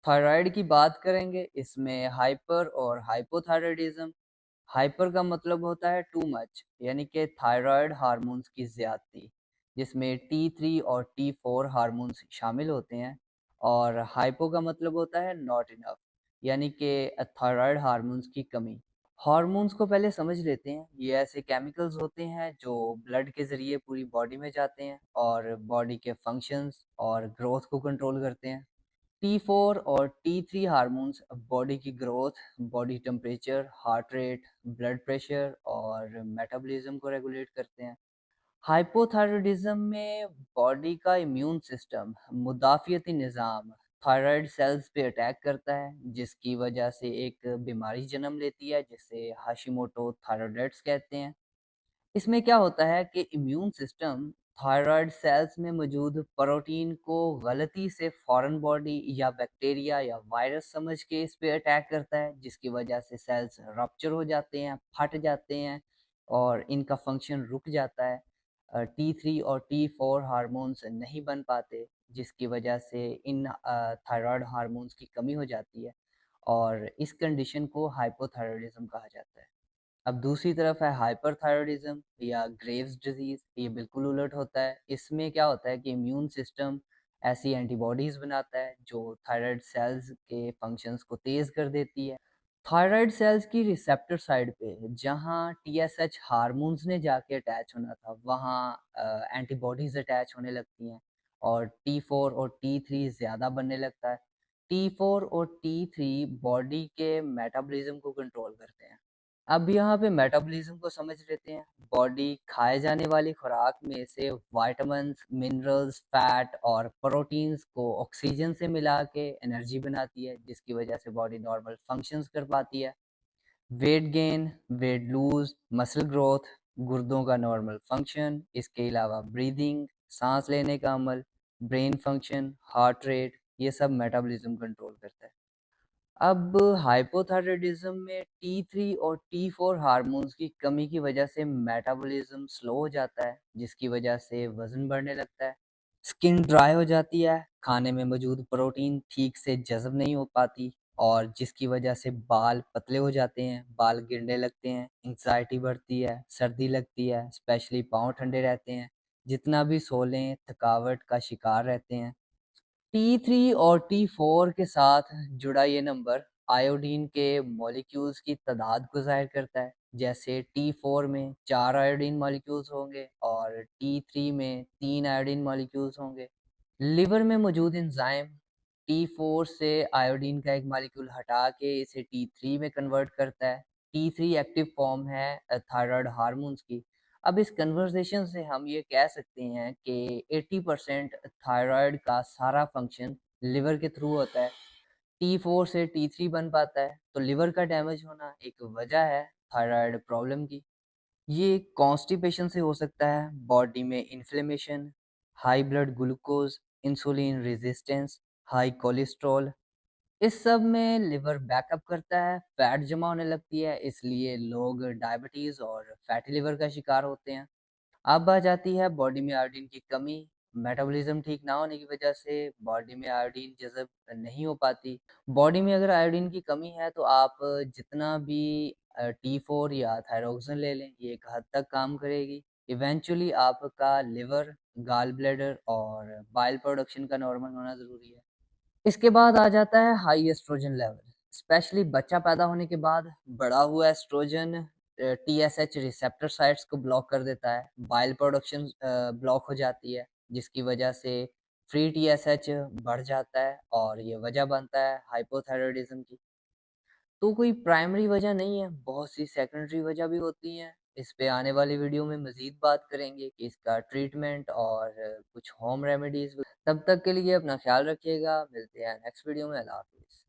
Thyroid की बात करेंगे, इसमें हाइपर और हाइपोथायराइडिज्म। हाइपर का मतलब होता है टू मच, यानी कि थायराइड हार्मोन्स की ज्यादती, जिसमें T3 और T4 हार्मोन्स शामिल होते हैं। और हाइपो का मतलब होता है नॉट इनफ, यानी कि थायराइड हार्मोन्स की कमी। हार्मोन्स को पहले समझ लेते हैं। ये ऐसे केमिकल्स होते हैं जो ब्लड के जरिए पूरी बॉडी में जाते हैं और बॉडी के फंक्शंस और ग्रोथ को कंट्रोल करते हैं। T4 और T3 हार्मोन्स बॉडी की growth, body temperature, heart rate, blood pressure और मेटाबॉलिज्म को रेगुलेट करते हैं। हाइपोथायराइडिज्म में बॉडी का इम्यून सिस्टम, मुदाफियती निज़ाम थायराइड सेल्स पे अटैक करता है, जिसकी वजह से एक बीमारी जन्म लेती है जिसे हाशिमोटो थायराइडाइटिस कहते हैं। इसमें क्या होता है कि इम्यून सिस्टम थायराइड सेल्स में मौजूद प्रोटीन को गलती से फॉरेन बॉडी या बैक्टीरिया या वायरस समझ के इस पे अटैक करता है, जिसकी वजह से सेल्स रप्चर हो जाते हैं, फट जाते हैं और इनका फंक्शन रुक जाता है। T3 और T4 हार्मोन्स नहीं बन पाते, जिसकी वजह से इन थायराइड हार्मोन्स की कमी हो जाती है और इस कंडीशन को हाइपोथायराइडिज्म कहा जाता है। अब दूसरी तरफ है हाइपरथायराइडिज्म या ग्रेव्स डिजीज। ये बिल्कुल उलट होता है। इसमें क्या होता है कि इम्यून सिस्टम ऐसी एंटीबॉडीज बनाता है जो थायराइड सेल्स के फंक्शंस को तेज कर देती है। थायराइड सेल्स की रिसेप्टर साइड पे जहाँ TSH हार्मोन्स ने जाके अटैच होना था, वहाँ एंटीबॉडीज अटैच होने लगती हैं और T4 और T3 ज़्यादा बनने लगता है। T4 और T3 बॉडी के मेटाबॉलिज्म को कंट्रोल करते हैं। अब यहाँ पे मेटाबॉलिज्म को समझ लेते हैं। बॉडी खाए जाने वाली खुराक में से विटामिन्स, मिनरल्स, फैट और प्रोटीन्स को ऑक्सीजन से मिला के एनर्जी बनाती है, जिसकी वजह से बॉडी नॉर्मल फंक्शंस कर पाती है। Weight gain, weight lose, muscle growth, गुर्दों का नॉर्मल फंक्शन, इसके अलावा ब्रीदिंग, सांस लेने का अमल, ब्रेन फंक्शन, हार्ट रेट, ये सब मेटाबॉलिज्म कंट्रोल करता है। अब हाइपोथायराइडिज्म में T3 और T4 हार्मोन्स की कमी की वजह से मेटाबॉलिज्म स्लो हो जाता है, जिसकी वजह से वजन बढ़ने लगता है। स्किन ड्राई हो जाती है, खाने में मौजूद प्रोटीन ठीक से जज़ब नहीं हो पाती और जिसकी वजह से बाल पतले हो जाते हैं, बाल गिरने लगते हैं, एंग्जाइटी बढ़ती है, सर्दी लगती है, स्पेशली पाँव ठंडे रहते हैं, जितना भी सो लें थकावट का शिकार रहते हैं। T3 और T4 के साथ जुड़ा ये नंबर आयोडीन के मॉलिक्यूल्स की तादाद को जाहिर करता है। जैसे T4 में 4 आयोडीन मॉलिक्यूल्स होंगे और T3 में 3 आयोडीन मॉलिक्यूल्स होंगे। लिवर में मौजूद एंजाइम T4 से आयोडीन का एक मॉलिक्यूल हटा के इसे T3 में कन्वर्ट करता है। T3 एक्टिव फॉर्म है थायराइड हार्मोन्स की। अब इस कन्वर्सेशन से हम ये कह सकते हैं कि 80% थायराइड का सारा फंक्शन लिवर के थ्रू होता है। T4 से T3 बन पाता है, तो लिवर का डैमेज होना एक वजह है थायराइड प्रॉब्लम की। ये कॉन्स्टिपेशन से हो सकता है, बॉडी में inflammation, high blood glucose, insulin resistance, high cholesterol, इस सब में लिवर बैकअप करता है, फैट जमा होने लगती है, इसलिए लोग डायबिटीज और फैटी लिवर का शिकार होते हैं। अब आ जाती है बॉडी में आयोडीन की कमी। मेटाबॉलिज्म ठीक ना होने की वजह से बॉडी में आयोडीन जज़ब नहीं हो पाती। बॉडी में अगर आयोडीन की कमी है तो आप जितना भी T4 या थायरोक्सिन ले लें, ये एक हद तक काम करेगी। इवेंचुअली आपका लिवर, गाल ब्लैडर और बाइल प्रोडक्शन का नॉर्मल होना ज़रूरी है। इसके बाद आ जाता है हाई एस्ट्रोजन लेवल। स्पेशली बच्चा पैदा होने के बाद बढ़ा हुआ एस्ट्रोजन TSH रिसेप्टर साइट्स को ब्लॉक कर देता है, बाइल प्रोडक्शन ब्लॉक हो जाती है, जिसकी वजह से फ्री TSH बढ़ जाता है और ये वजह बनता है हाइपोथायराइडिज्म की। तो कोई प्राइमरी वजह नहीं है, बहुत सी सेकेंडरी वजह भी होती हैं। इस पे आने वाली वीडियो में मजीद बात करेंगे कि इसका ट्रीटमेंट और कुछ होम रेमेडीज। तब तक के लिए अपना ख्याल रखिएगा, मिलते हैं नेक्स्ट वीडियो में। अल्लाह हाफिज़।